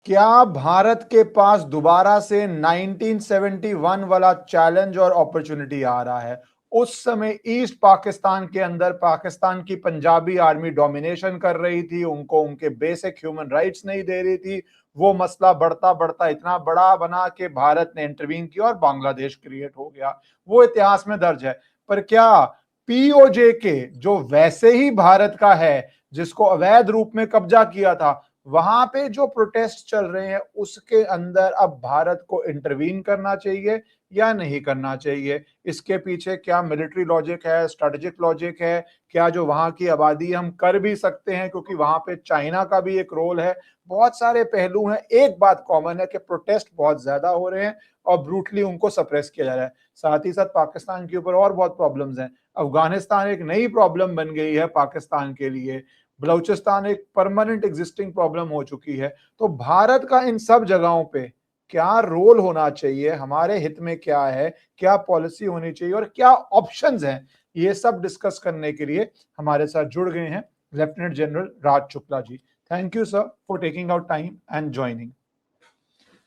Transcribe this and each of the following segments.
क्या भारत के पास दोबारा से 1971 वाला चैलेंज और अपॉर्चुनिटी आ रहा है? उस समय ईस्ट पाकिस्तान के अंदर पाकिस्तान की पंजाबी आर्मी डोमिनेशन कर रही थी, उनको उनके बेसिक ह्यूमन राइट्स नहीं दे रही थी। वो मसला बढ़ता बढ़ता इतना बड़ा बना कि भारत ने इंटरवीन किया और बांग्लादेश क्रिएट हो गया। वो इतिहास में दर्ज है। पर क्या पीओजेके जो वैसे ही भारत का है, जिसको अवैध रूप में कब्जा किया था, वहां पे जो प्रोटेस्ट चल रहे हैं उसके अंदर अब भारत को इंटरवीन करना चाहिए या नहीं करना चाहिए? इसके पीछे क्या मिलिट्री लॉजिक है, स्ट्रेटेजिक लॉजिक है? क्या जो वहां की आबादी हम कर भी सकते हैं क्योंकि वहां पे चाइना का भी एक रोल है? बहुत सारे पहलू हैं। एक बात कॉमन है कि प्रोटेस्ट बहुत ज्यादा हो रहे हैं और ब्रूटली उनको सप्रेस किया जा रहा है। साथ ही साथ पाकिस्तान के ऊपर और बहुत प्रॉब्लम्स हैं। अफगानिस्तान एक नई प्रॉब्लम बन गई है पाकिस्तान के लिए। बलूचिस्तान एक परमानेंट एग्जिस्टिंग प्रॉब्लम हो चुकी है। तो भारत का इन सब जगहों पे क्या रोल होना चाहिए? हमारे हित में क्या है? क्या पॉलिसी होनी चाहिए और क्या ऑप्शंस हैं? ये सब डिस्कस करने के लिए हमारे साथ जुड़ गए हैं lieutenant general Raj Shukla ji. Thank you sir for taking out time and joining.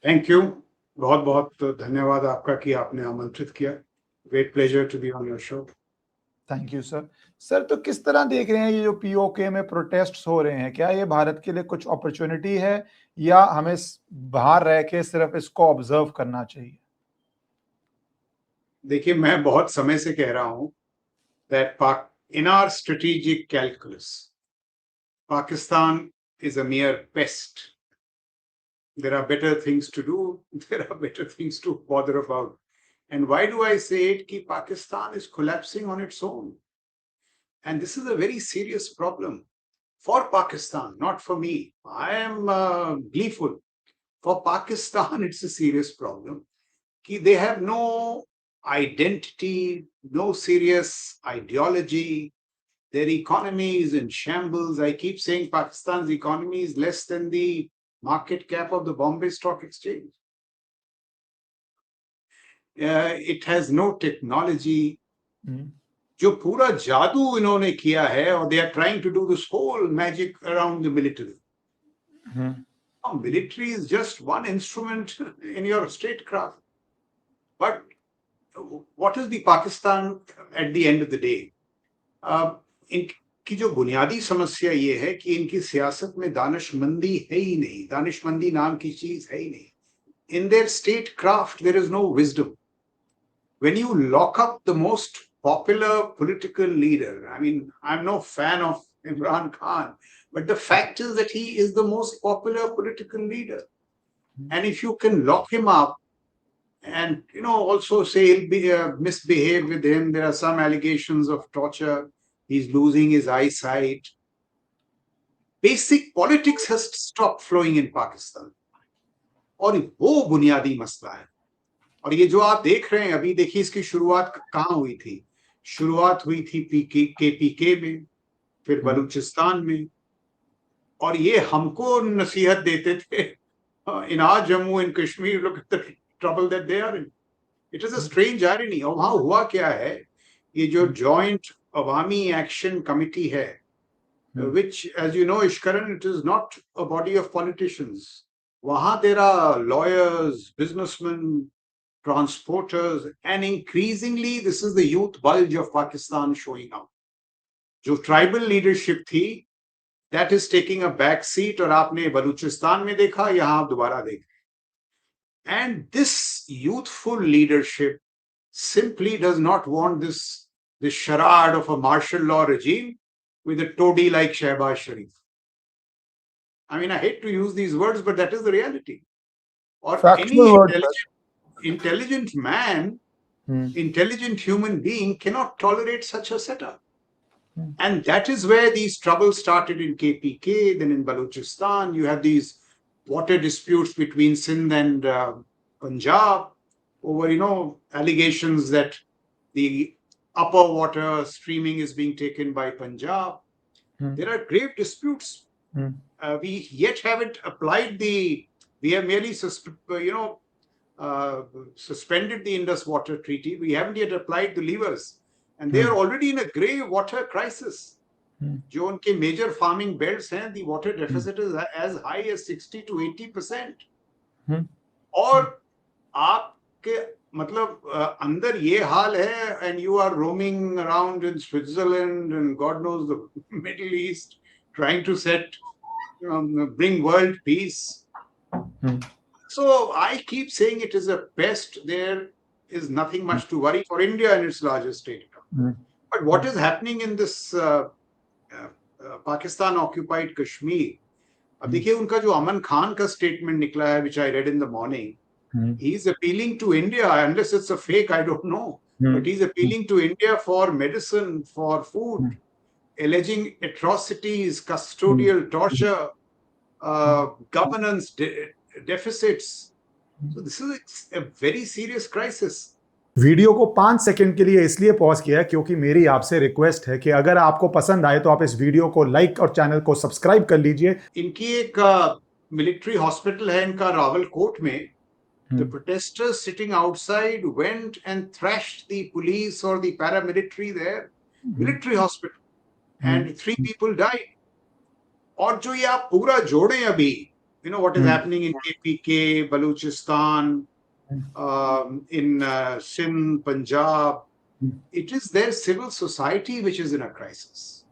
Thank you, बहुत बहुत धन्यवाद आपका कि आपने आमंत्रित किया। Great pleasure to be on your show. Thank you sir. Sir, तो किस तरह देख रहे हैं ये जो पीओके में प्रोटेस्ट्स हो रहे हैं? क्या ये भारत के लिए कुछ अपॉर्चुनिटी है या हमें बाहर रह के सिर्फ इसको ऑब्जर्व करना चाहिए? देखिए, मैं बहुत समय से कह रहा हूं that in our strategic calculus Pakistan is a mere pest. There are better things to do. There are better things to bother about. And why do I say it? Ki Pakistan is collapsing on its own. And this is a very serious problem for Pakistan, not for me. I am gleeful. For Pakistan, it's a serious problem. Ki they have no identity, no serious ideology. Their economy is in shambles. I keep saying Pakistan's economy is less than the market cap of the Bombay Stock Exchange. It has no technology. जो पूरा जादू इन्होंने किया है, और they are trying to do this whole magic around the military. Military is just one instrument in your statecraft. But what is the Pakistan at the end of the day? इनकी जो बुनियादी समस्या ये है कि इनकी सियासत में दानिशमंदी है ही नहीं। दानिशमंदी नाम की चीज है ही नहीं. In their statecraft, there is no wisdom. When you lock up the most popular political leader, I mean, I'm no fan of Imran Khan, but the fact is that he is the most popular political leader. And if you can lock him up and, also say he'll be misbehave with him, there are some allegations of torture, he's losing his eyesight. Basic politics has stopped flowing in Pakistan. और वो बुनियादी मसला है. और ये जो आप देख रहे हैं अभी, देखिए इसकी शुरुआत कहाँ हुई थी. शुरुआत हुई थी केपीके में, फिर बलूचिस्तान में, और ये हमको नसीहत देते थे in our Jammu and Kashmir, look at the trouble that they are in. It is a strange irony. और वहां हुआ क्या है, ये जो जॉइंट अवामी एक्शन कमिटी है, which, as you know, Ishkaran, it is not a body of politicians. Wahan there are lawyers, businessmen, transporters, and increasingly this is the youth bulge of Pakistan showing up. जो tribal leadership थी, that is taking a back seat, और आपने बलूचिस्तान में देखा, यहाँ आप दोबारा देखें. And this youthful leadership simply does not want this charade of a martial law regime with a toady like Shehbaz Sharif. I mean, I hate to use these words, but that is the reality. Or any intelligent man, intelligent human being cannot tolerate such a setup. And that is where these troubles started in KPK, then in Balochistan. You have these water disputes between Sindh and Punjab over, allegations that the upper water streaming is being taken by Punjab. There are grave disputes. We yet haven't applied we have merely suspended the Indus Water Treaty. We haven't yet applied the levers. And they are already in a grave water crisis. जो उनके major farming belts हैं, the water deficit is as high as 60 to 80%। और आपके मतलब अंदर ये हाल है, and you are roaming around in Switzerland and God knows the Middle East trying to set bring world peace. So I keep saying it is a pest. There is nothing much to worry for India and its largest state. But what is happening in this Pakistan occupied Kashmir? अब देखिए उनका जो अमन खान का statement निकला है, which I read in the morning, he is appealing to India, unless it's a fake, I don't know, but he's appealing to India for medicine, for food, alleging atrocities, custodial torture, governance deficits. So this is a very serious crisis. Video को 5 second के लिए इसलिए pause किया है क्योंकि मेरी आपसे request है कि अगर आपको पसंद आए तो आप इस वीडियो को लाइक और चैनल को सब्सक्राइब कर लीजिए। इनकी एक मिलिट्री हॉस्पिटल है इनका रावलकोट में। The protesters sitting outside went and thrashed the police or the paramilitary there, military hospital, and 3 people died. और जो ये आप पूरा जोड़ें अभी, you know what is happening in KPK, Baluchistan, in Singh, Punjab, it is their civil society which is in a crisis.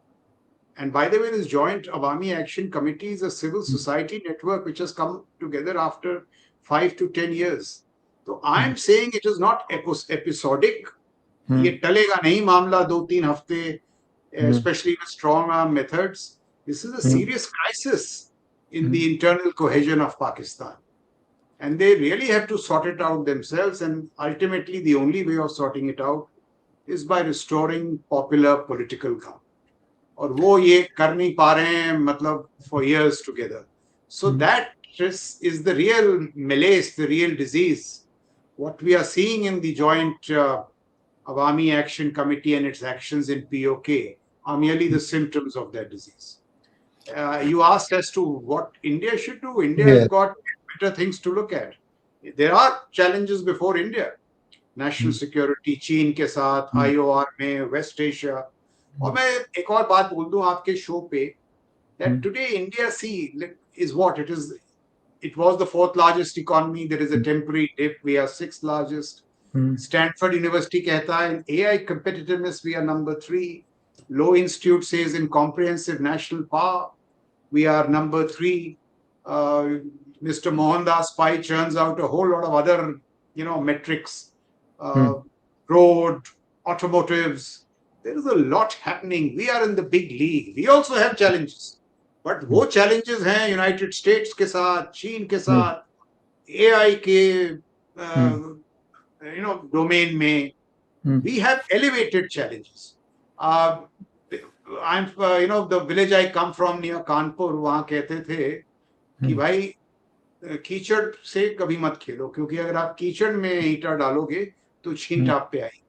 And by the way, this joint Awami Action Committee is a civil society network which has come together after 5 to 10 years. So I'm saying it is not episodic. ये टलेगा नहीं मामला 2-3 हफ्ते, especially with strong arm methods. This is a serious crisis in the internal cohesion of Pakistan. And they really have to sort it out themselves. And ultimately, the only way of sorting it out is by restoring popular political government. और वो ये कर नहीं पा रहे हैं, मतलब for years together. So that is the real malaise, the real disease. What we are seeing in the joint Awami Action Committee and its actions in PoK are merely the symptoms of that disease. You asked as to what India should do. India has got better things to look at. There are challenges before India. National security, चीन के साथ, IOR में, West Asia. और मैं एक और बात बोल दूं आपके शो पे, that today India is what it is. It was the 4th largest economy. There is a temporary dip. We are 6th largest. Stanford University कहता है in AI competitiveness we are number 3. Low Institute says in comprehensive national power we are number 3. Mr. Mohandas Pai churns out a whole lot of other, metrics. Road, automotives. There is a lot happening. We are in the big league. We also have challenges. But वो challenges हैं United States के साथ, चीन के साथ, AI के domain में. We have elevated challenges. I'm the village I come from near Kanpur, वहाँ कहते थे कि भाई कीचड़ से कभी मत खेलो, क्योंकि अगर आप कीचड़ में ईंटा डालोगे तो छींट आप पे आएगी.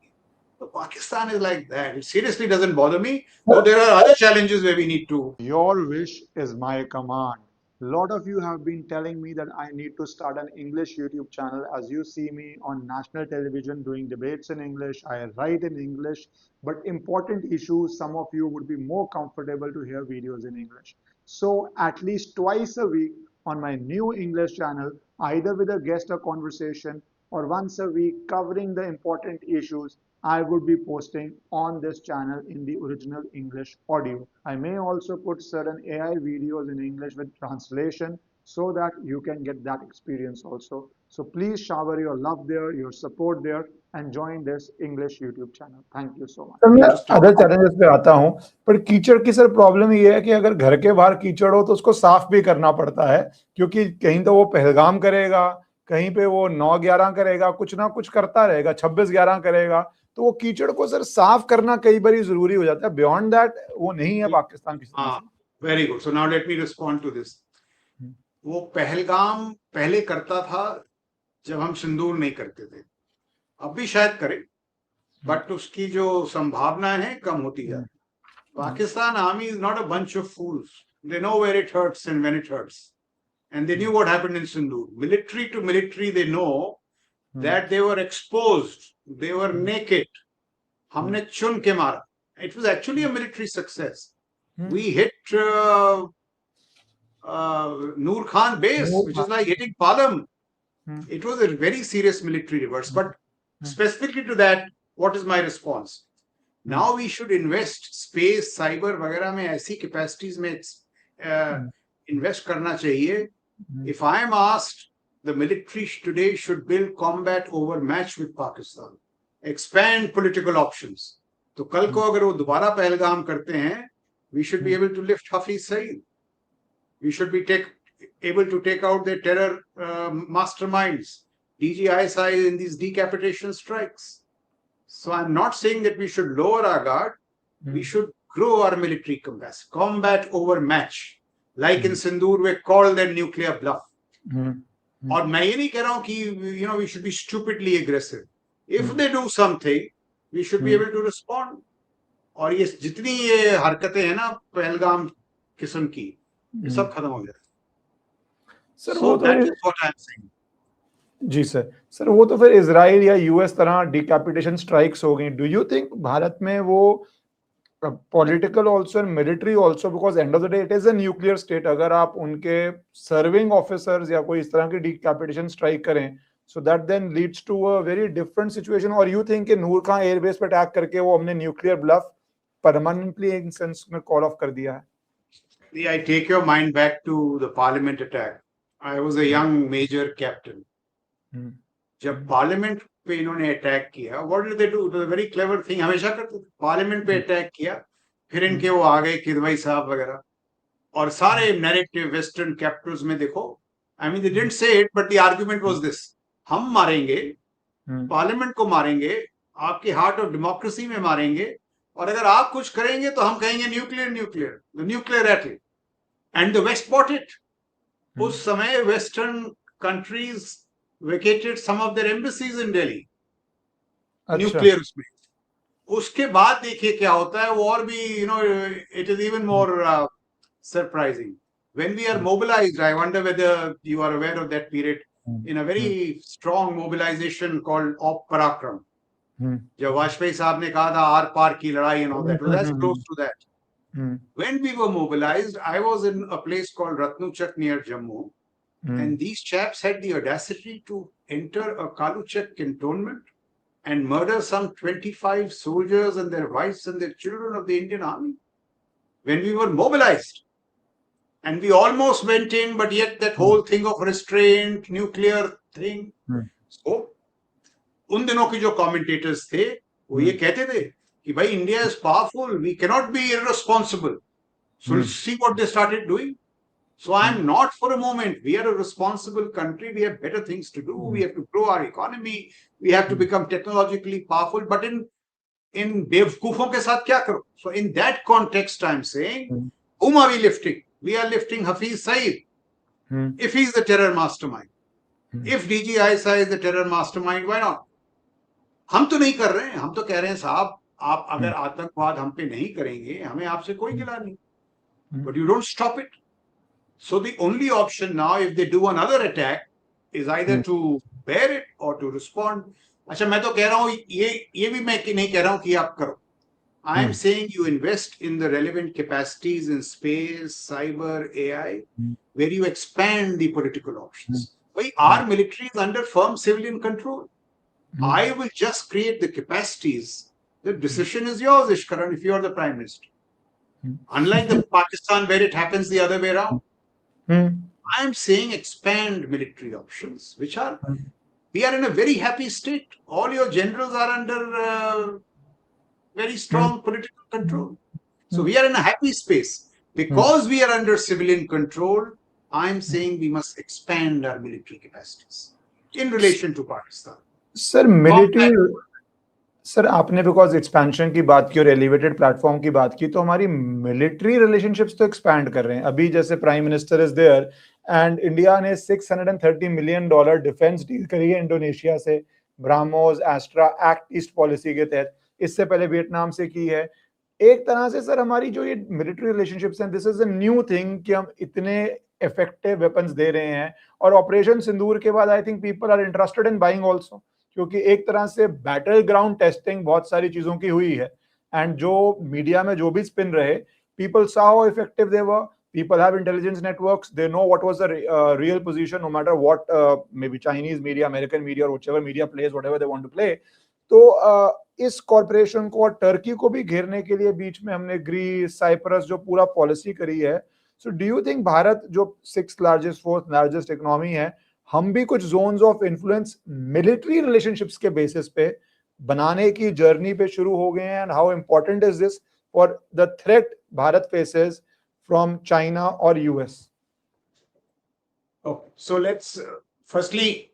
So Pakistan is like that. It seriously doesn't bother me. Though there are other challenges where we need to. Your wish is my command. A lot of you have been telling me that I need to start an English YouTube channel. As you see me on national television doing debates in English, I write in English, but important issues, some of you would be more comfortable to hear videos in English. So at least twice a week on my new English channel, either with a guest or conversation, or once a week covering the important issues, I would be posting on this channel in the original English audio. I may also put certain AI videos in English with translation so that you can get that experience also. So please shower your love there, your support there, and join this English YouTube channel. Thank you so much. तो मैं other challenges पे आता हूँ, पर कीचड़ की sir problem ये है कि अगर घर के बाहर कीचड़ हो तो उसको साफ भी करना पड़ता है, क्योंकि कहीं तो वो पहलगाम करेगा, कहीं पे वो 9-11 करेगा, कुछ ना कुछ करता रहेगा, 26-11 करेगा, तो वो कीचड़ को सर साफ करना कई बार जरूरी हो जाता है. बियॉन्ड दैट वो नहीं है पाकिस्तान की. Very good. So now let me respond to this. वो पहलगाम पहले करता था जब हम सिंदूर नहीं करते थे, अब भी शायद करे, बट उसकी जो संभावना है कम होती है. Pakistan army is not a bunch of fools. They know where it hurts and when it hurts, and they knew what happened in Sindoor. Military to military they know that they were exposed, they were naked. हमने चुन के मारा. It was actually a military success. We hit Noor Khan base, which is like hitting Palam. It was a very serious military reverse. But specifically to that, what is my response? Now we should invest space, cyber वगैरह में ऐसी capacities में invest करना चाहिए. If I am asked, the military today should build combat overmatch with Pakistan, expand political options. तो कल को अगर वो दोबारा पहलगाम करते हैं, we should be able to lift Hafiz Saeed. We should be able to take out their terror masterminds, DG ISI in these decapitation strikes. So I'm not saying that we should lower our guard. We should grow our military capacity. Combat overmatch, like in Sindoor, we call them nuclear bluff. और मैं ये नहीं कह रहा हूँ कि we should be stupidly aggressive. If they do something, we should be able to respond. और ये जितनी ये हरकतें हैं ना पहलगाम किस्म की, ये सब खत्म हो जाए. Sir So that is what I'm saying. जी सर वो तो फिर इजराइल या यूएस तरह डिकैपिटेशन स्ट्राइक्स हो गई. डू यू थिंक भारत में वो political also and military also, because end of the day it is a nuclear state, अगर आप उनके सर्विंग ऑफिसर्स या कोई इस तरह की डिकैपिटेशन स्ट्राइक करें, so that then leads to a very different situation. और यू थिंक कि नूर खान एयरबेस पे अटैक करके वो हमने nuclear bluff permanently in sense में कॉल ऑफ कर दिया है? I take your mind back to the parliament attack. I was a young major captain. जब पार्लियामेंट पे इन्होंने अटैक किया, what did they do? It was a very clever thing. हमेशा करते थे. पार्लियामेंट पे अटैक किया, फिर इनके वो आ गए किदवई साहब वगैरह, और सारे नैरेटिव वेस्टर्न कैपिटल्स में देखो, I mean they didn't say it, but the argument was this: हम मारेंगे, पार्लियामेंट को मारेंगे, आपके हार्ट ऑफ डेमोक्रेसी में मारेंगे, और अगर आप कुछ करेंगे तो हम कहेंगे nuclear nuclear, the nuclear atoll. And the west bought it. उस समय western countries vacated some of their embassies in Delhi. Nuclear उसमें. उसके बाद देखिए क्या होता है, वो और भी it is even more surprising. When we are mobilized, I wonder whether you are aware of that period, in a very strong mobilization called Op Parakram. जब वाजपेयी साहब ने कहा था आर पार की लड़ाई and all that, well, that's close to that. When we were mobilized, I was in a place called Ratnuchak near Jammu. And these chaps had the audacity to enter a Kaluchak cantonment and murder some 25 soldiers and their wives and their children of the Indian Army. When we were mobilized, and we almost went in, but yet that whole thing of restraint, nuclear thing. So, उन दिनों के जो commentators थे, वो ये कहते थे कि भाई India is powerful, we cannot be irresponsible. So see what they started doing. So I'm not for a moment. We are a responsible country. We have better things to do. We have to grow our economy. We have to become technologically powerful. But in बेवकूफों के साथ क्या करो? So in that context, I'm saying, whom are we lifting? We are lifting Hafiz Saeed. If he's the terror mastermind. If DG ISI is the terror mastermind, why not? हम तो नहीं कर रहे हैं. हम तो कह रहे हैं साहब, आप अगर आतंकवाद हम पे नहीं करेंगे, हमें आपसे कोई गिला नहीं. But you don't stop it. So the only option now, if they do another attack, is either to bear it or to respond. अच्छा, मैं तो कह रहा हूँ ये भी मैं नहीं कह रहा हूँ कि आप करो. I am saying you invest in the relevant capacities in space, cyber, AI, where you expand the political options. Why our military is under firm civilian control. I will just create the capacities. The decision is yours, Ishkaran, if you are the Prime Minister. Unlike the Pakistan where it happens the other way around. I am saying expand military options, which are, we are in a very happy state. All your generals are under very strong political control. So we are in a happy space. Because we are under civilian control, I am saying we must expand our military capacities in relation to Pakistan. Sir military, sir आपने because expansion की बात की और elevated platform की बात की, तो हमारी मिलिट्री रिलेशनशिप्स तो एक्सपैंड कर रहे हैं. अभी जैसे prime minister is there and India ने $630 मिलियन डिफेंस डील करी है इंडोनेशिया से, BrahMos Astra Act East policy के तहत. इससे पहले वियतनाम से की है. एक तरह से सर हमारी जो ये मिलिट्री रिलेशनशिप्स हैं, this is a new thing कि हम इतने इफेक्टिव वेपन्स दे रहे हैं. और ऑपरेशन सिंदूर के बाद I think people are interested in buying also, क्योंकि एक तरह से बैटल ग्राउंड टेस्टिंग बहुत सारी चीजों की हुई है. एंड जो मीडिया में जो भी स्पिन रहे, People saw how effective they were. People have intelligence networks. They know what was the real position, no matter what maybe Chinese media, American media, or whichever media plays whatever they want to play. तो इस corporation को और Turkey को भी घेरने के लिए बीच में हमने ग्रीस, साइप्रस जो पूरा पॉलिसी करी है. So do you think Bharat जो 6th largest 4th largest economy है, हम भी कुछ zones of influence military relationships के बेसिस पे बनाने की जर्नी पे शुरू हो गए हैं? And how important is this for the threat Bharat faces from China और US? Okay, so let's firstly,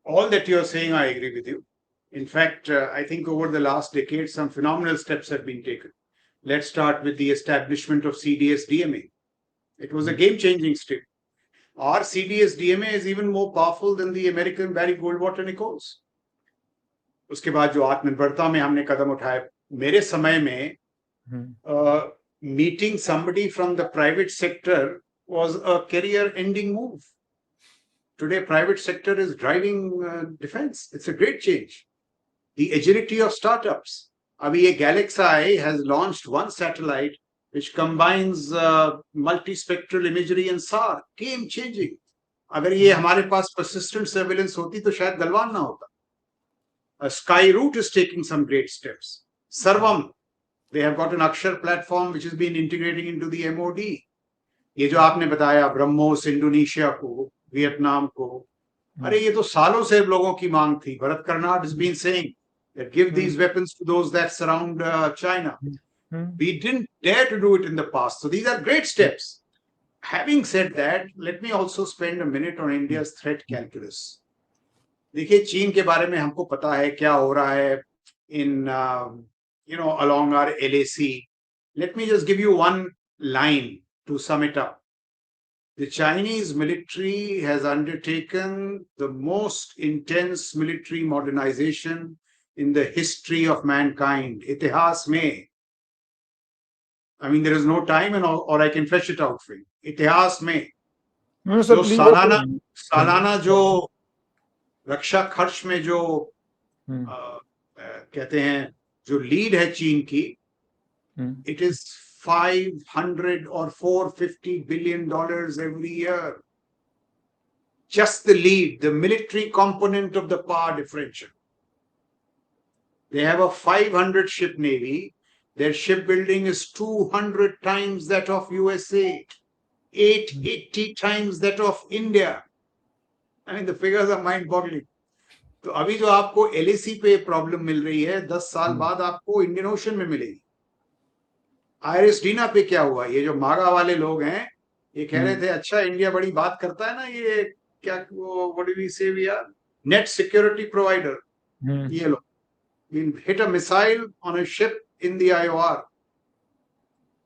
all that you're saying, I agree with you. In fact, I think over the last decade, some phenomenal steps have been taken. Let's start with the establishment of CDS-DMA. It was a game-changing step. Our CDS-DMA is even more powerful than the American Barry Goldwater Nichols. उसके बाद जो आत्मनिर्भरता में हमने कदम उठाए, मेरे समय में meeting somebody from the private sector was a career-ending move. Today, private sector is driving defense. It's a great change. The agility of startups. Abhi ye Galaxy has launched one satellite which combines multispectral imagery and SAR. Game changing. अगर ये हमारे पास persistent surveillance होती तो शायद गलवान ना होता. Skyroot is taking some great steps. Sarvam, they have got an Akshar platform which has been integrating into the MOD. ये जो आपने बताया ब्रह्मोस इंडोनेशिया को, वियतनाम को, अरे ये तो सालों से लोगों की मांग थी. Bharat Karnad has been saying that give these weapons to those that surround China. We didn't dare to do it in the past. So these are great steps. Having said that, let me also spend a minute on India's threat calculus. देखिए चीन के बारे में हमको पता है क्या हो रहा है in along our LAC. Let me just give you one line to sum it up. The Chinese military has undertaken the most intense military modernization in the history of mankind. इतिहास में, I mean, there is no time or I can flesh it out for you. इतिहास में जो सालाना जो रक्षा खर्च में जो कहते हैं जो लीड है चीन की, it is $500 or $450 billion every year. Just the lead, the military component of the power differential. They have a 500 ship navy. Their shipbuilding is 200 times that of USA, 880 times that of India. I mean, the figures are mind-boggling. तो अभी जो आपको LAC पे problem मिल रही है, 10 साल बाद आपको इंडियन ओशन में मिलेगी. आयरिस्टीना पे क्या हुआ? ये जो मागा वाले लोग हैं, ये कह रहे थे अच्छा इंडिया बड़ी बात करता है ना, ये क्या what do we say we are net security provider. ये लोग we hit a missile on a ship in the IOR.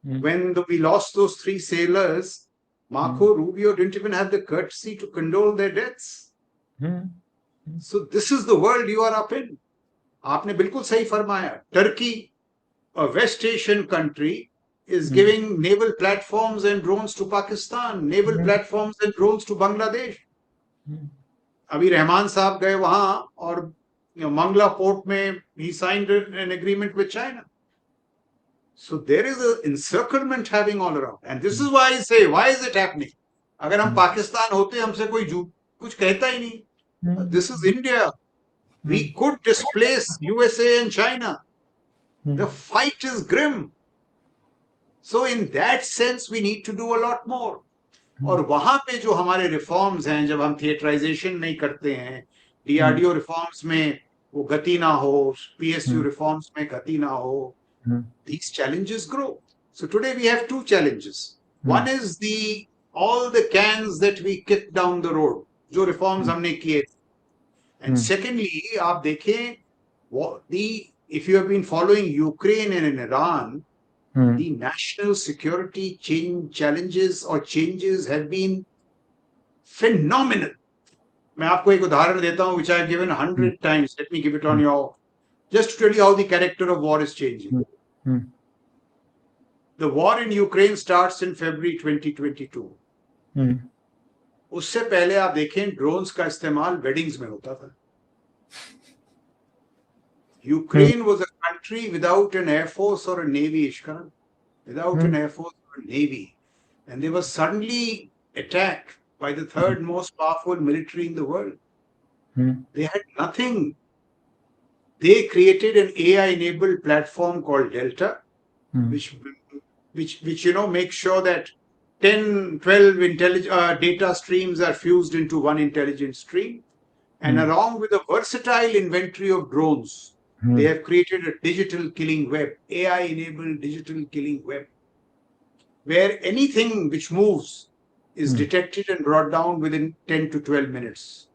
When we lost those 3 sailors, Marco Rubio didn't even have the courtesy to condole their deaths. So this is the world you are up in. आपने बिल्कुल सही फरमाया. Turkey, a West Asian country, is giving naval platforms and drones to Pakistan, naval platforms and drones to Bangladesh. अभी रहमान साहब गए वहां और Mangla port में he signed an agreement with China. So there is an encirclement happening all around, and this is why I say, why is it happening? अगर हम पाकिस्तान होते हमसे कोई कुछ कहता ही नहीं. This is India. We could displace USA and China. The fight is grim. So in that sense, we need to do a lot more. और वहां पे जो हमारे रिफॉर्म्स हैं, जब हम थिएटराइजेशन नहीं करते हैं, DRDO रिफॉर्म्स में वो गति ना हो, PSU रिफॉर्म्स में गति ना हो, these challenges grow. So today we have 2 challenges. One is all the cans that we kicked down the road, जो रिफॉर्म्स हमने किए. And secondly, आप देखें, if you have been following Ukraine and Iran, the national security challenges or changes have been phenomenal. मैं आपको एक उदाहरण देता हूं, which I have given 100 times. Let me give it on your, just to tell you how the character of war is changing. The war in Ukraine starts in February 2022. उससे पहले आप देखें ड्रोन्स का इस्तेमाल वेडिंग्स में होता था. Ukraine was a country without an air force or a navy, Ishkaran. without an air force or navy, and they were suddenly attacked by the third most powerful military in the world. They had nothing. They created an AI-enabled platform called Delta, which makes sure that 10, 12 data streams are fused into one intelligent stream. And along with a versatile inventory of drones, they have created a digital killing web, AI-enabled digital killing web, where anything which moves is detected and brought down within 10 to 12 minutes.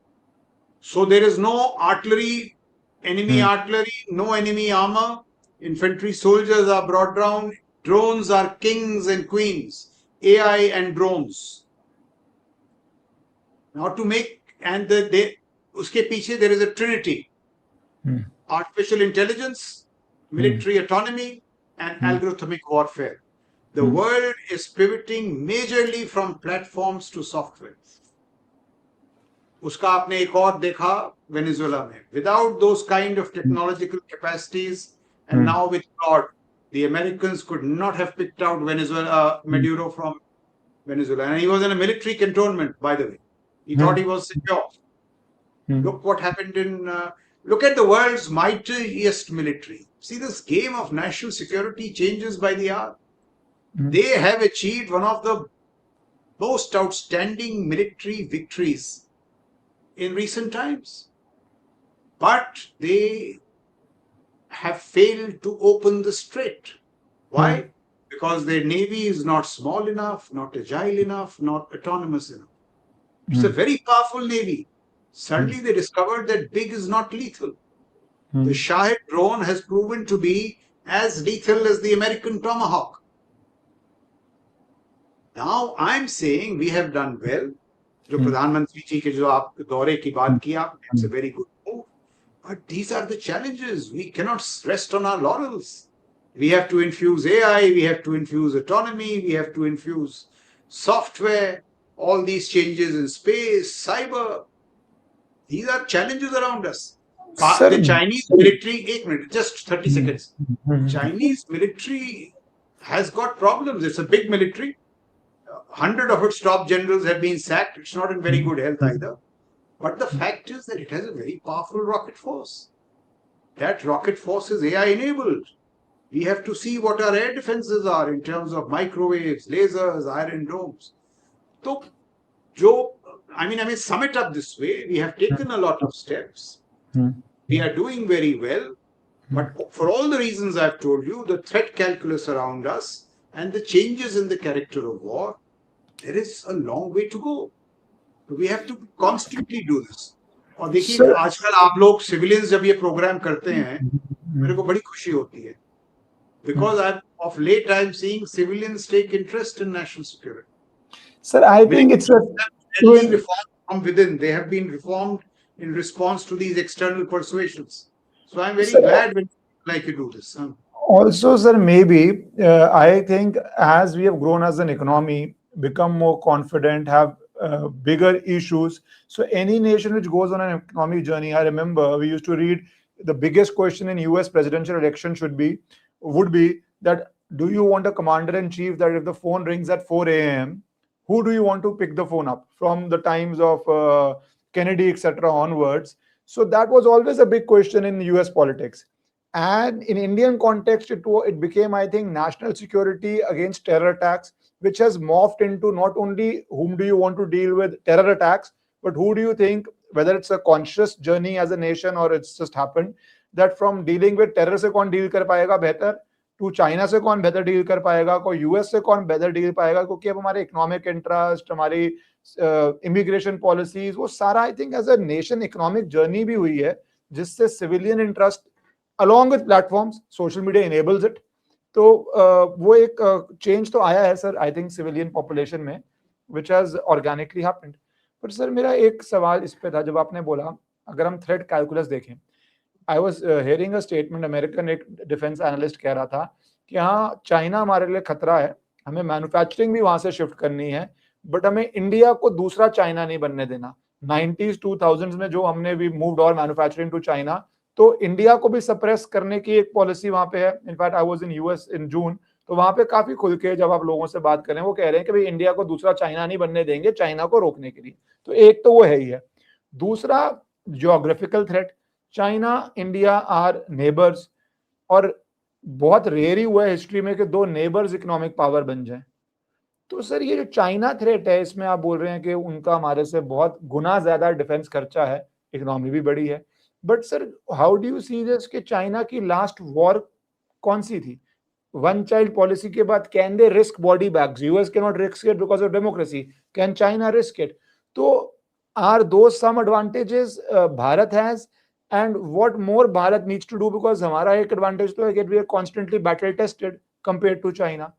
So there is no artillery, enemy artillery, no enemy armor. Infantry soldiers are brought down. Drones are kings and queens. AI and drones. Now to make, and uske piche there is a trinity. Artificial intelligence, military autonomy, and algorithmic warfare. The world is pivoting majorly from platforms to software. उसका आपने एक और देखा Venezuela में. Without those kind of technological capacities, and now with fraud, the Americans could not have picked out Maduro from Venezuela. And he was in a military cantonment, by the way. He thought he was secure. Look what happened look at the world's mightiest military. See, this game of national security changes by the hour. They have achieved one of the most outstanding military victories in recent times. But they have failed to open the strait. Why? Because their navy is not small enough, not agile enough, not autonomous enough. It's a very powerful navy. Suddenly they discovered that big is not lethal. The Shahid drone has proven to be as lethal as the American Tomahawk. Now I'm saying we have done well. जो प्रधानमंत्री जी के जो आप दौरे की बात की आप, it's a very good move. But these are the challenges. We cannot rest on our laurels. We have to infuse AI, we have to infuse autonomy, we have to infuse software, all these changes in space, cyber. These are challenges around us. The Chinese military, 8 minutes, just 30 seconds. Chinese military has got problems. It's a big military. 100 of its top generals have been sacked. It's not in very good health either. But the fact is that it has a very powerful rocket force. That rocket force is AI enabled. We have to see what our air defenses are in terms of microwaves, lasers, iron domes. So, I mean, sum it up this way. We have taken a lot of steps. We are doing very well. But for all the reasons I've told you, the threat calculus around us and the changes in the character of war, there is a long way to go. We have to constantly do this. और देखिए आजकल आप लोग civilians जब ये programme करते हैं मेरे को बड़ी खुशी होती है because of late I'm seeing civilians take interest in national security. Sir, I think it's a reform from within. They have been reformed in response to these external persuasions. So I'm very glad when like you do this. Also, sir, maybe I think as we have grown as an economy, become more confident, have bigger issues. So any nation which goes on an economic journey, I remember we used to read the biggest question in US presidential election would be that do you want a commander-in-chief that if the phone rings at 4 a.m., who do you want to pick the phone up from the times of Kennedy, etc. onwards? So that was always a big question in US politics. And in Indian context, it became, I think, national security against terror attacks, which has morphed into not only whom do you want to deal with terror attacks, but who do you think, whether it's a conscious journey as a nation or it's just happened, that from dealing with terror se kaun deal kar payega better, to China से कौन बेहतर deal कर पाएगा, कोई US से कौन बेहतर deal पाएगा, क्योंकि अब हमारे इकोनॉमिक इंटरेस्ट, हमारी इमिग्रेशन पॉलिसीज, वो सारा I think as a nation economic journey भी हुई है, जिससे civilian interest along with platforms, social media enables it. तो वो एक चेंज तो आया है sir, I think civilian population में, विच हैज ऑर्गेनिकली हैपेंड. पर सर मेरा एक सवाल इस पे था, जब आपने बोला अगर हम थ्रेट कैलकुलस देखें, I was hearing a statement, American एक डिफेंस एनालिस्ट कह रहा था कि हाँ चाइना हमारे लिए खतरा है, हमें मैन्युफैक्चरिंग भी वहां से शिफ्ट करनी है, बट हमें इंडिया को दूसरा चाइना नहीं बनने देना. 90s 2000s में जो हमने भी मूव्ड और मैन्युफैक्चरिंग टू चाइना, तो इंडिया को भी सप्रेस करने की एक पॉलिसी वहां पे है. In fact I was in US in June, तो वहां पे काफी खुल के जब आप लोगों से बात करें, वो कह रहे हैं कि भाई इंडिया को दूसरा चाइना नहीं बनने देंगे, चाइना को रोकने के लिए। तो एक तो वो है ही है। दूसरा, geographical threat, China India are neighbours, और बहुत रेयर ही हुआ है हिस्ट्री में कि दो नेबर्स इकोनॉमिक पावर बन जाए। तो सर ये जो चाइना थ्रेट है, इसमें आप बोल रहे हैं कि उनका हमारे से बहुत गुना ज्यादा डिफेंस खर्चा है, इकोनॉमी भी बड़ी है, but sir how do you see this कि चाइना की लास्ट वॉर कौन सी थी? वन चाइल्ड पॉलिसी के बाद can they risk body bags? US can not risk it because of democracy, can China risk it? तो आर दो some advantages Bharat has, and what more Bharat needs to do? Because हमारा एक advantage तो है कि we are constantly battle tested compare to China,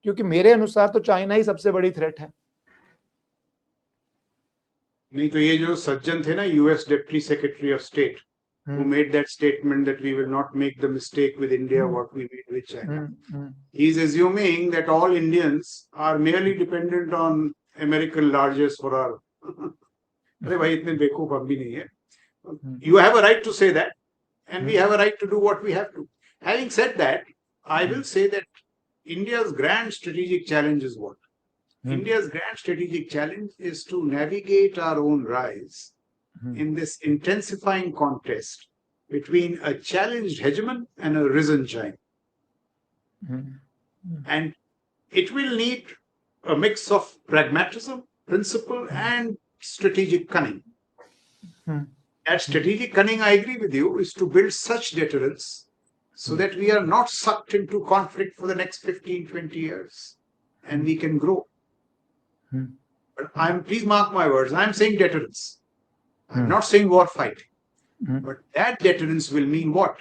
क्योंकि मेरे अनुसार तो चाइना ही सबसे बड़ी थ्रेट है। नहीं तो ये जो सज्जन थे ना, US deputy secretary of state, who made that statement that we will not make the mistake with India what we made with China. He's assuming that all Indians are merely dependent on American largesse for our. अरे भाई इतने बेवकूफ हम भी नहीं है. You have a right to say that, and we have a right to do what we have to. Having said that, I will say that India's grand strategic challenge is what? India's grand strategic challenge is to navigate our own rise in this intensifying contest between a challenged hegemon and a risen China. And it will need a mix of pragmatism, principle, and strategic cunning. That strategic cunning, I agree with you, is to build such deterrence so that we are not sucked into conflict for the next 15, 20 years and we can grow. But please mark my words, I'm saying deterrence. I'm not saying war fighting. But that deterrence will mean what?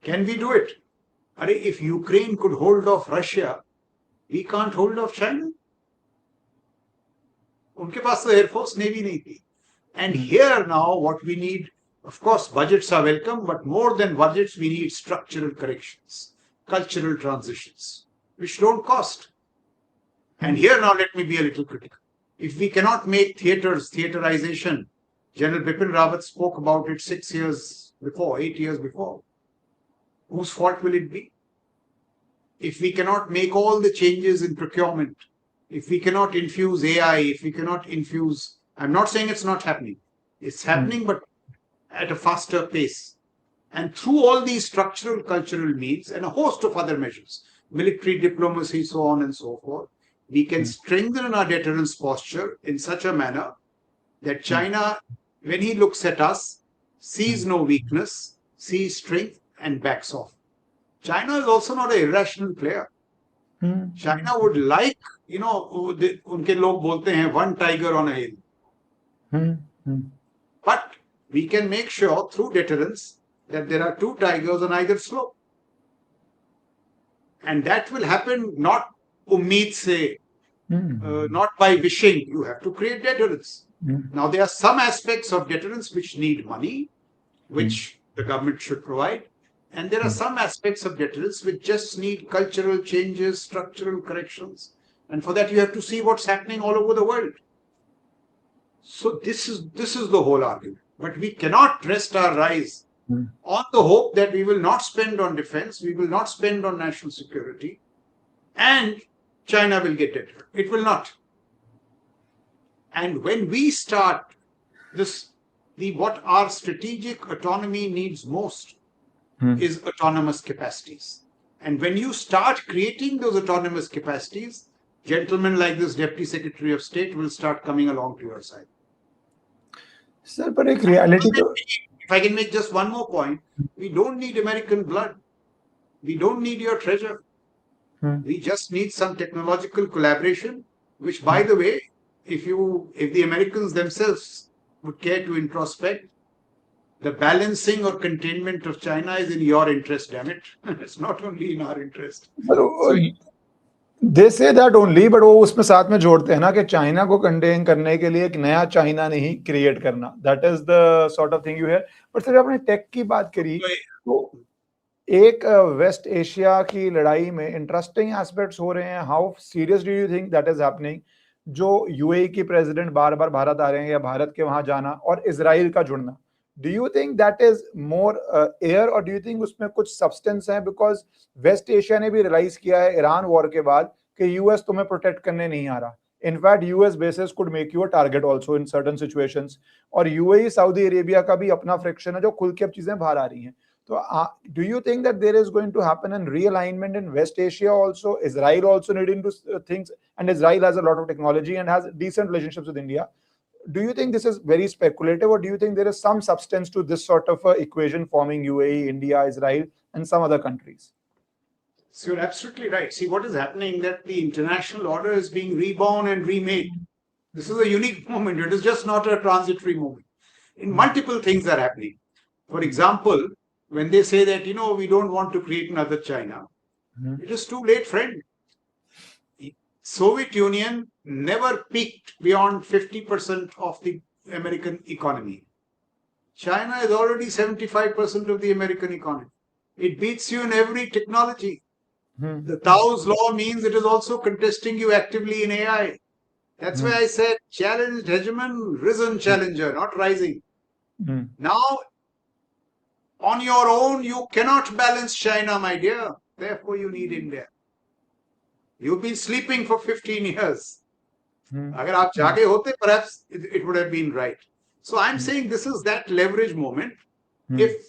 Can we do it? If Ukraine could hold off Russia, we can't hold off China. उनके पास तो air force navy नहीं थी. And here now what we need, of course budgets are welcome, but more than budgets we need structural corrections, cultural transitions, which don't cost. And here now let me be a little critical. If we cannot make theaterization, General Bipin Rawat spoke about it 6 years before, 8 years before. Whose fault will it be? If we cannot make all the changes in procurement, if we cannot infuse AI, if we cannot infuse, I'm not saying it's not happening. It's happening, but at a faster pace. And through all these structural, cultural means and a host of other measures, military diplomacy, so on and so forth, we can strengthen our deterrence posture in such a manner that China, when he looks at us, sees no weakness, sees strength and backs off. China is also not an irrational player. China would like, उनके लोग बोलते हैं one tiger on a hill. But we can make sure through deterrence that there are 2 tigers on either slope. And that will happen not ummeed se, not by wishing. You have to create deterrence. Now, there are some aspects of deterrence which need money, which the government should provide. And there are some aspects of deterrence which just need cultural changes, structural corrections. And for that, you have to see what's happening all over the world. So this is the whole argument. But we cannot rest our rise on the hope that we will not spend on defense, we will not spend on national security, and China will get deterred. It will not. And when we start this, what our strategic autonomy needs most is autonomous capacities. And when you start creating those autonomous capacities, gentlemen like this Deputy Secretary of State will start coming along to your side. Sir, but एक reality तो... If I can make just one more point, we don't need American blood. We don't need your treasure. We just need some technological collaboration, which, by the way, if the Americans themselves would care to introspect, the balancing or containment of China is in your interest, damn it. It's not only in our interest. They say that only, but वो उसमें साथ में जोड़ते हैं ना कि China को contain करने के लिए एक नया चाइना नहीं क्रिएट करना. That is the sort of thing you hear. But sir आपने टेक की बात करी, तो एक वेस्ट एशिया की लड़ाई में इंटरेस्टिंग एस्पेक्ट्स हो रहे हैं. How serious do you think that is happening? जो यूएई की प्रेसिडेंट बार बार भारत आ रहे हैं या भारत के वहां जाना और इजराइल का जुड़ना, Do you think that is more air or do you think उसमें कुछ substance है? Because West Asia ने भी realize किया है ईरान war के बाद कि US तुम्हें protect करने नहीं आ रहा. In fact, US bases could make you a target also in certain situations. और UAE Saudi Arabia का भी अपना friction है जो खुल के अब चीजें बाहर आ रही हैं. So, do you think that there is going to happen a realignment in West Asia also? Israel also needing to things, and Israel has a lot of technology and has decent relationships with India. Do you think this is very speculative, or do you think there is some substance to this sort of equation forming UAE, India, Israel, and some other countries? So you're absolutely right. See, what is happening that the international order is being reborn and remade. This is a unique moment. It is just not a transitory moment. In multiple things are happening. For example, when they say that, we don't want to create another China, it is too late, friend. Soviet Union never peaked beyond 50% of the American economy. China is already 75% of the American economy. It beats you in every technology. The Tao's law means it is also contesting you actively in AI. That's why I said challenged hegemon, risen challenger, not rising. Now, on your own, you cannot balance China, my dear. Therefore, you need India. You've been sleeping for 15 years. Agar aap jage hote, perhaps it would have been right. So I'm saying this is that leverage moment. If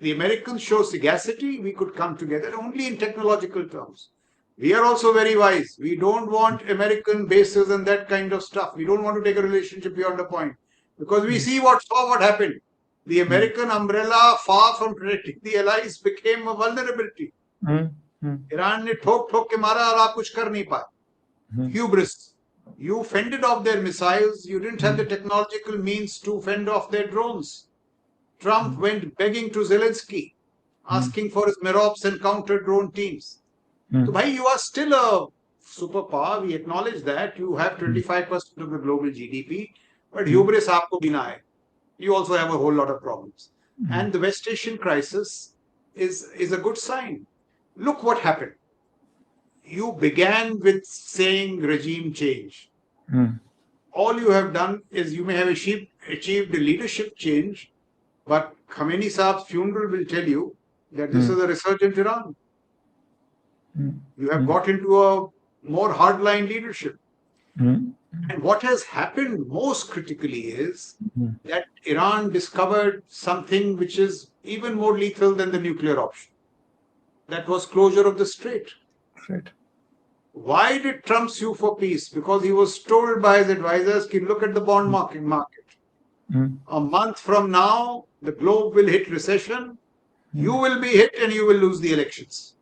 the Americans show sagacity, we could come together only in technological terms. We are also very wise. We don't want American bases and that kind of stuff. We don't want to take a relationship beyond a point. Because we see what happened. The American umbrella, far from protecting the allies, became a vulnerability. Iran ne thok ke mara aur aap kuch kar nahi paaye. Hubris. You fended off their missiles. You didn't have the technological means to fend off their drones. Trump went begging to Zelensky, asking for his Mirovs and counter drone teams. So, bhai, you are still a superpower. We acknowledge that. You have 25% of the global GDP, but hubris aapko bhi na hai. You also have a whole lot of problems. And the West Asian crisis is a good sign. Look what happened. You began with saying regime change. All you have done is you may have achieved a leadership change, but Khamenei Saab's funeral will tell you that this is a resurgent Iran. You have got into a more hardline leadership. And what has happened most critically is that Iran discovered something which is even more lethal than the nuclear option. That was closure of the strait. Right. Why did Trump sue for peace? Because he was told by his advisors, look at the bond market. A month from now, the globe will hit recession. You will be hit and you will lose the elections.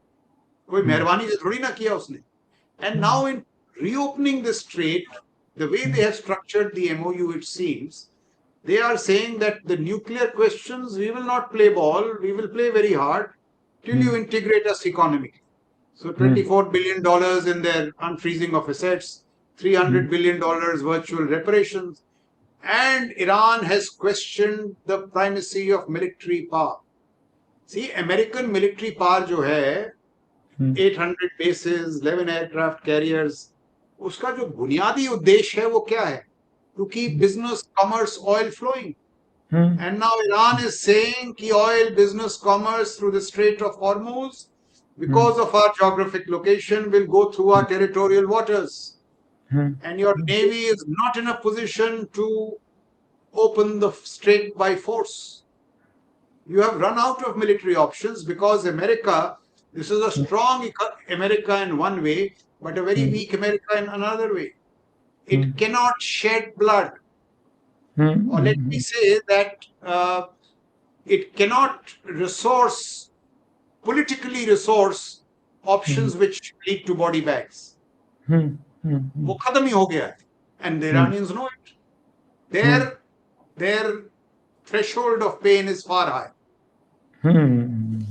कोई मेहरबानी से थोड़ी ना किया उसने. And now in reopening the strait, the way they have structured the MOU, it seems, they are saying that the nuclear questions, we will not play ball, we will play very hard till you integrate us economically. So $24 billion in their unfreezing of assets, $300 billion virtual reparations, and Iran has questioned the primacy of military power. See, American military power jo hai, 800 bases, 11 aircraft carriers, उसका जो बुनियादी उद्देश्य है वो क्या है? To keep business, commerce, oil flowing. And now Iran is saying कि oil, business, commerce through the Strait of Hormuz, because of our geographic location, will go through our territorial waters. And your navy is not in a position to open the strait by force. You have run out of military options because America, this is a strong America in one way, but a very weak America in another way. It cannot shed blood. Or let me say that it cannot politically resource options which lead to body bags. वो खत्म ही हो गया है. And the Iranians know it. Their threshold of pain is far high. And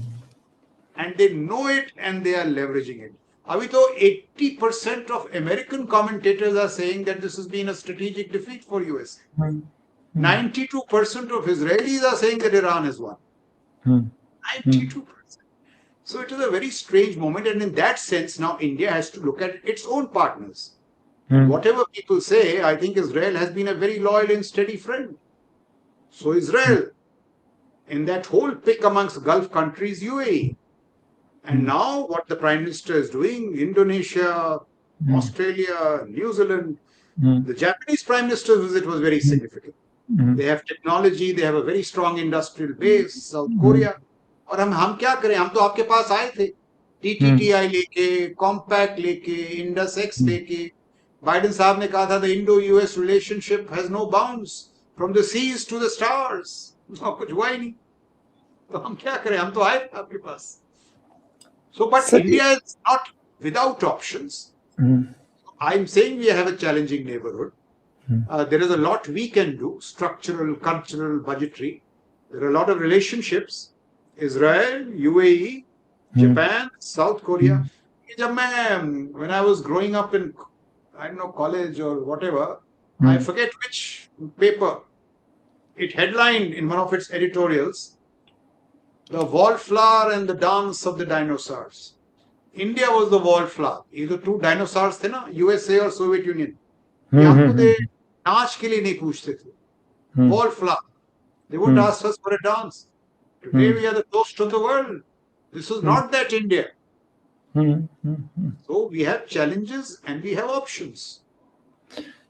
they know it and they are leveraging it. Abhi to 80% of American commentators are saying that this has been a strategic defeat for US. 92% of Israelis are saying that Iran has won. 92%. So it is a very strange moment, and in that sense, now India has to look at its own partners. Whatever people say, I think Israel has been a very loyal and steady friend. So Israel, in that whole pick amongst Gulf countries, UAE. And now what the Prime Minister is doing, Indonesia, Australia, New Zealand, the Japanese Prime Minister's visit was very significant. They have technology, they have a very strong industrial base, South Korea. और हम क्या करें, हम तो आपके पास आए थे, TTTI लेके, कॉम्पैक्ट लेके, इंडस एक्स लेके. बाइडेन साहब ने कहा था the Indo-US relationship has no bounds from the seas to the stars. कुछ हुआ ही नहीं. तो हम क्या करें, हम तो आए थे आपके पास. So, but India is not without options. I'm saying we have a challenging neighborhood. There is a lot we can do, structural, cultural, budgetary. There are a lot of relationships. Israel, UAE, Japan, South Korea. When I was growing up in, I don't know, college or whatever, I forget which paper, it headlined in one of its editorials, the wallflower and the dance of the dinosaurs. India was the wallflower. Either two dinosaurs थे ना, USA और Soviet Union. हमको नाच के लिए नहीं पूछते थे. Wallflower. They would ask us for a dance. Today we are the toast of the world. This is not that India. So we have challenges and we have options.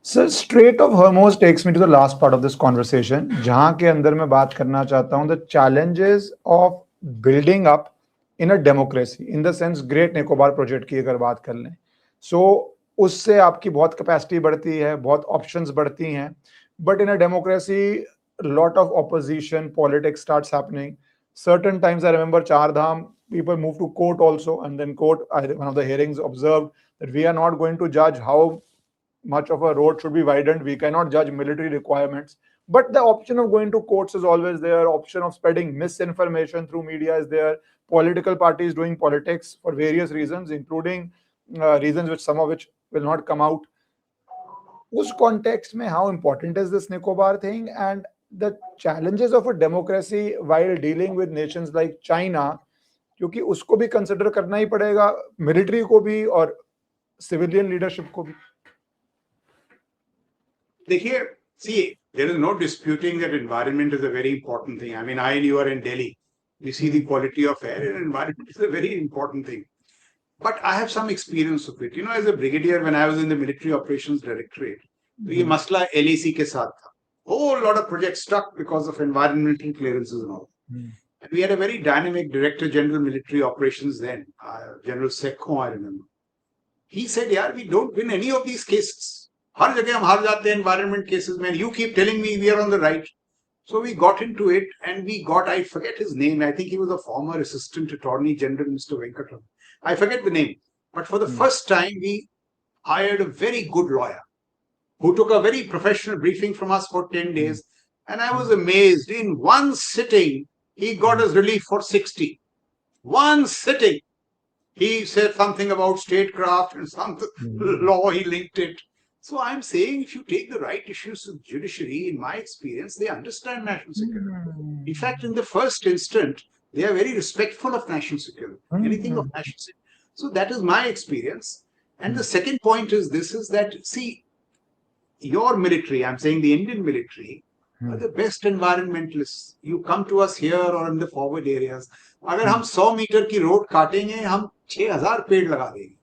Sir, Strait of Hormuz takes me to the last part of this conversation, जहां के अंदर मैं बात करना चाहता हूं the challenges of building up in a democracy, in the sense Great Nicobar project की अगर बात कर लें, so उससे आपकी बहुत capacity बढ़ती है, बहुत options बढ़ती हैं, but in a democracy, a lot of opposition politics starts happening. Certain times I remember Char Dham, people move to court also, and then court, one of the hearings observed that we are not going to judge how much of a road should be widened. We cannot judge military requirements. But the option of going to courts is always there. Option of spreading misinformation through media is there. Political parties doing politics for various reasons, including reasons which some of which will not come out. Us context mein, how important is this Nicobar thing and the challenges of a democracy while dealing with nations like China, क्योंकि उसको भी consider करना ही पड़ेगा, military को भी और civilian leadership को भी. Here, see, there is no disputing that environment is a very important thing. I mean, I and you are in Delhi. We see the quality of air, and environment is a very important thing. But I have some experience of it. You know, as a brigadier, when I was in the Military Operations Directorate, ये मसला LAC के साथ था. Whole lot of projects stuck because of environmental clearances and all. And we had a very dynamic Director General Military Operations then, General Sekho, I remember. He said, "Yeah, we don't win any of these cases. हर जगह हम हार जाते हैं environment cases में. You keep telling me we are on the right." So we got into it and we got, I forget his name. I think he was a former Assistant Attorney General, Mr. Venkatram. I forget the name. But for the first time, we hired a very good lawyer who took a very professional briefing from us for 10 days. And I was amazed. In one sitting, he got us relief for 60. One sitting. He said something about statecraft and some law, he linked it. So I'm saying if you take the right issues to the judiciary, in my experience, they understand national security. In fact, in the first instant, they are very respectful of national security, anything of national security. So that is my experience. And the second point is this, is that, see, your military, I'm saying the Indian military, are the best environmentalists. You come to us here or in the forward areas. अगर हम 100 metre की road काटेंगे, हम 6000 पेड़ लगा देंगे.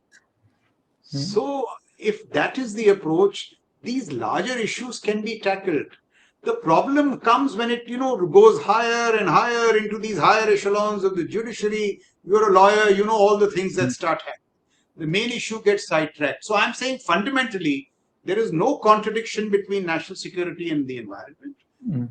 So if that is the approach, these larger issues can be tackled. The problem comes when it, goes higher and higher into these higher echelons of the judiciary. You're a lawyer, you know all the things that start happening. The main issue gets sidetracked. So I'm saying fundamentally, there is no contradiction between national security and the environment.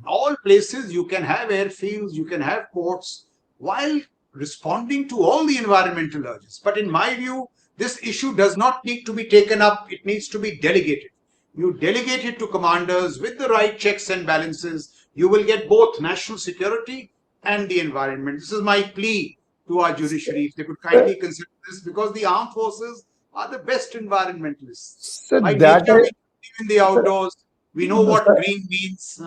All places you can have airfields, you can have ports, while responding to all the environmental urges. But in my view, this issue does not need to be taken up. It needs to be delegated. You delegate it to commanders with the right checks and balances. You will get both national security and the environment. This is my plea to our judiciary. If they could kindly consider this, because the armed forces are the best environmentalists. By nature, we live in the outdoors. We know what green means.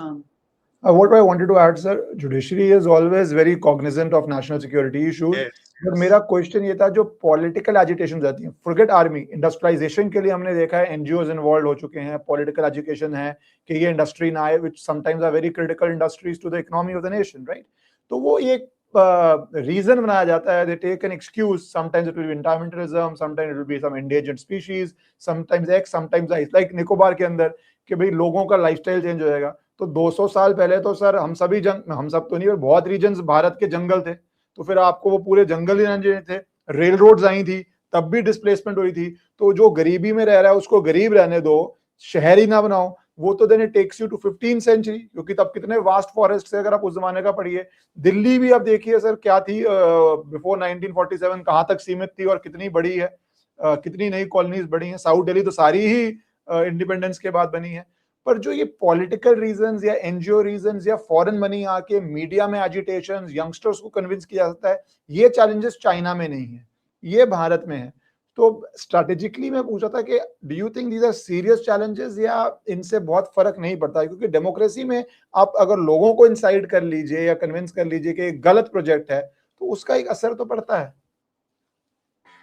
What I wanted to add, sir, judiciary is always very cognizant of national security issues. Yes. But मेरा question ये था, जो political agitation जाती है, forget army, industrialisation के लिए हमने देखा है एनजीओज इन्वॉल्व हो चुके हैं, पॉलिटिकल एजुकेशन है कि ये इंडस्ट्री ना आए, which sometimes are very critical industries to the economy of the nation, right? तो वो एक रीजन बनाया जाता है, they take an excuse, sometimes it will be environmentalism, sometimes it will be some endangered species, sometimes X, sometimes Y, like Nicobar के अंदर कि भाई लोगों का लाइफस्टाइल चेंज हो जाएगा। तो 200 साल पहले तो सर हम सब तो नहीं, पर बहुत रीजन्स भारत के जंगल थे, तो फिर आपको वो पूरे जंगल ही रहने थे, रेल रोड्स आई थी, तब भी डिस्प्लेसमेंट हुई थी। तो जो गरीबी में रह रहा है उसको गरीब रहने दो, शहर ही ना बनाओ, वो तो then it takes you to 15th century, क्योंकि तब कितने वास्ट फॉरेस्ट से, अगर आप उस जमाने का पढ़िए। दिल्ली भी आप देखिए सर क्या थी बिफोर 1947, कहाँ तक सीमित थी और कितनी बड़ी है, कितनी नई कॉलोनीज बड़ी हैं। साउथ दिल्ली तो सारी ही इंडिपेंडेंस के बाद बनी है। पर जो ये पॉलिटिकल रीजंस या एनजीओ रीजंस या फॉरेन मनी आके मीडिया में एजिटेशन, यंगस्टर्स को कन्विंस किया जाता है, ये चैलेंजेस चाइना में नहीं है, ये भारत में है। तो स्ट्रेटेजिकली मैं पूछा था कि do you think these are serious challenges, या इनसे बहुत फर्क नहीं पड़ता है? क्योंकि डेमोक्रेसी में आप अगर लोगों को इंसाइट कर लीजिए या कन्विंस कर लीजिए कि एक गलत प्रोजेक्ट है, तो उसका एक असर तो पड़ता है।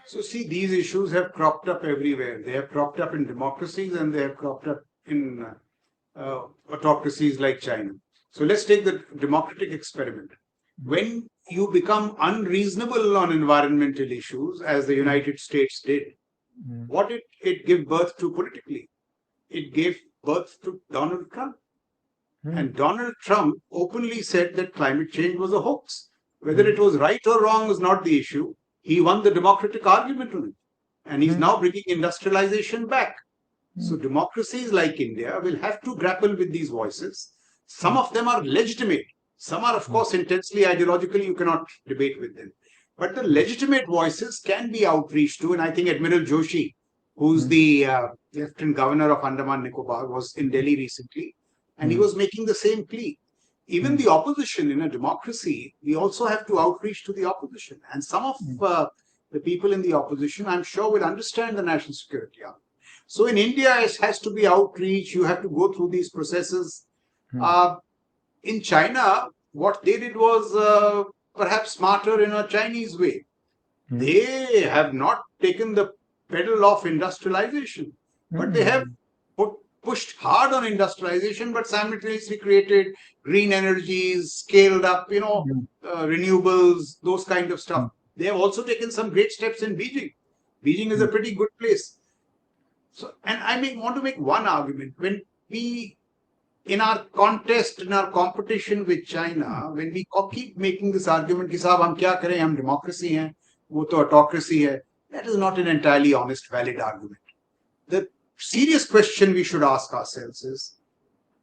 So see, these issues have cropped up everywhere. They have cropped up in democracies and they have cropped up in autocracies like China. So let's take the democratic experiment. When you become unreasonable on environmental issues, as the United States did, what did it give birth to politically? It gave birth to Donald Trump. And Donald Trump openly said that climate change was a hoax. Whether it was right or wrong was not the issue. He won the democratic argument on it. And he's now bringing industrialization back. So democracies like India will have to grapple with these voices. Some of them are legitimate. Some are, of course, intensely ideological. You cannot debate with them. But the legitimate voices can be outreached to. And I think Admiral Joshi, who's the Lieutenant Governor of Andaman Nicobar, was in Delhi recently. And he was making the same plea. Even the opposition in a democracy, we also have to outreach to the opposition. And some of the people in the opposition, I'm sure, will understand the national security argument. So in India, it has to be outreach. You have to go through these processes. In China, what they did was perhaps smarter in a Chinese way. They have not taken the pedal off industrialization, but they have pushed hard on industrialization, but simultaneously created green energies, scaled up, renewables, those kind of stuff. They have also taken some great steps in Beijing. Beijing is a pretty good place. So, and I want to make one argument. When we, in our contest, in our competition with China, when we keep making this argument, कि साहब हम क्या करें, हम democracy हैं, वो तो autocracy है, that is not an entirely honest, valid argument. The serious question we should ask ourselves is,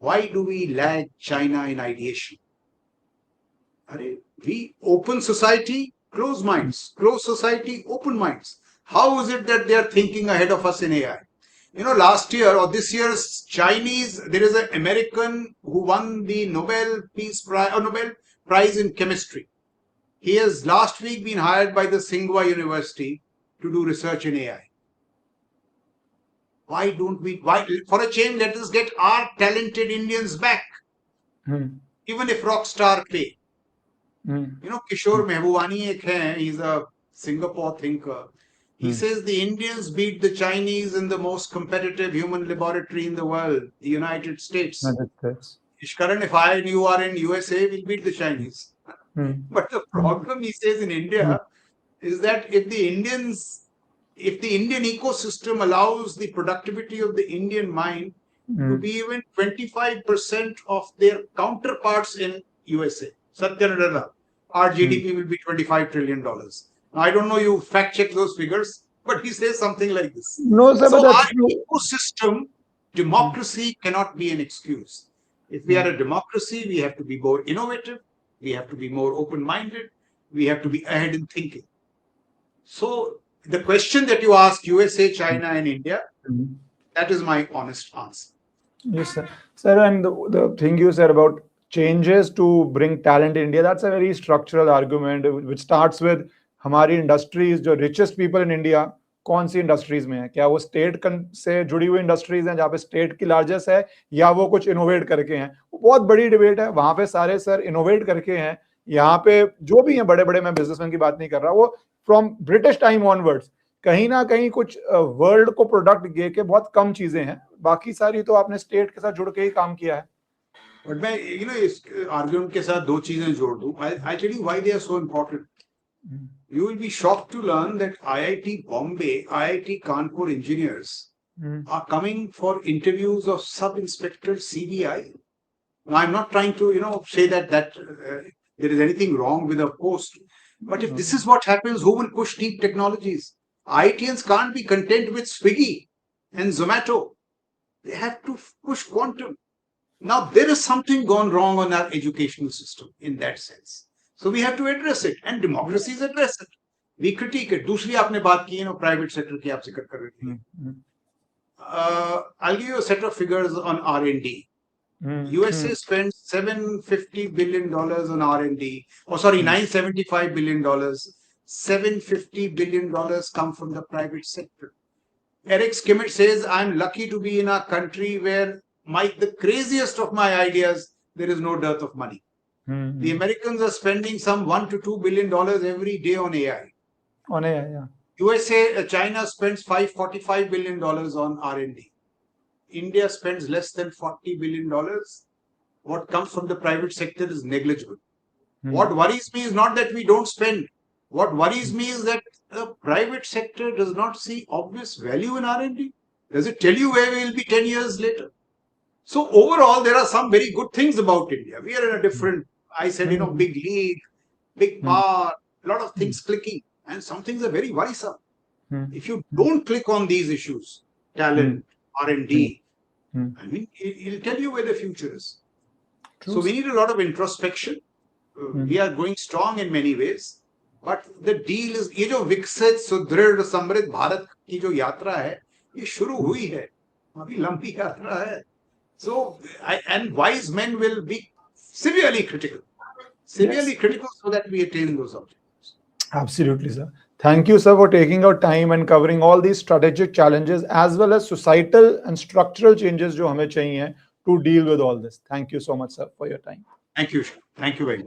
why do we lag China in ideation? We open society, close minds. Close society, open minds. How is it that they are thinking ahead of us in AI? Last year or this year's Chinese, there is an American who won the Nobel Peace Prize or Nobel Prize in Chemistry. He has last week been hired by the Singh University to do research in AI. Why for a change, let us get our talented Indians back. Even if rock star pay. Kishore Mehbubani ek hai, he's a Singapore thinker. He says the Indians beat the Chinese in the most competitive human laboratory in the world, the United States. Ishkaran, if I and you are in USA, we'll beat the Chinese. But the problem, he says, in India is that if the Indian ecosystem allows the productivity of the Indian mind to be even 25% of their counterparts in USA, Satyanarayana, our GDP will be $25 trillion. Now, I don't know, you fact check those figures, but he says something like this. No, sir, so but our ecosystem, democracy cannot be an excuse. If we are a democracy, we have to be more innovative, we have to be more open-minded, we have to be ahead in thinking. So the question that you asked, USA, China, and India, that is my honest answer. Yes, sir. Sir, and the thing you said about changes to bring talent in India, that's a very structural argument which starts with हमारी industries, जो richest people in India कौन सी industries में है, क्या वो state से जुड़ी हुई इंडस्ट्रीज हैं जहाँ पे स्टेट की लार्जेस्ट है, या वो कुछ इनोवेट करके हैं? वो बहुत बड़ी डिबेट है। वहां पे सारे सर इनोवेट करके हैं, यहाँ पे जो भी हैं बड़े बड़े, मैं बिजनेसमैन की बात नहीं कर रहा, वो फ्रॉम ब्रिटिश टाइम ऑनवर्ड्स कहीं ना कहीं कुछ वर्ल्ड को प्रोडक्ट दे के बहुत कम चीजें हैं, बाकी सारी तो आपने स्टेट के साथ जुड़ के ही काम किया है। But मैं इस argument के साथ दो चीजें जोड़ दूं. I'll tell you why they are so important. You will be shocked to learn that IIT Bombay, IIT Kanpur engineers are coming for interviews of sub-inspector CBI. Now, I'm not trying to, say that there is anything wrong with a post. But if this is what happens, who will push deep technologies? IITians can't be content with Swiggy and Zomato. They have to push quantum. Now, there is something gone wrong on our educational system in that sense. So we have to address it, and democracies address it. We critique it. दूसरी आपने बात की private sector की आप जिक्र कर रहे थे. I'll give you a set of figures on R&D. USA spends $750 billion on R&D. $975 billion. $750 billion come from the private sector. Eric Schmidt says, I'm lucky to be in a country where the craziest of my ideas, there is no dearth of money. The Americans are spending some $1 to $2 billion every day on AI. On AI, yeah. China spends $545 billion on R&D. India spends less than $40 billion. What comes from the private sector is negligible. What worries me is not that we don't spend. What worries me is that the private sector does not see obvious value in R&D. Does it tell you where we will be 10 years later? So overall, there are some very good things about India. We are in a different, I said, big league, big power, a lot of things clicking, and some things are very worrisome. If you don't click on these issues, talent, R&D, I mean, it'll tell you where the future is. True. So we need a lot of introspection. We are going strong in many ways, but the deal is, ये जो विकसित सुदृढ़ समृद्ध भारत की जो यात्रा है, ये शुरू हुई है, अभी लंबी यात्रा है. So, and wise men will be severely critical so that we attain those objectives. Absolutely, sir. Thank you, sir, for taking out time and covering all these strategic challenges as well as societal and structural changes जो हमें चाहिए to deal with all this. Thank you so much, sir, for your time. Thank you. Thank you very much.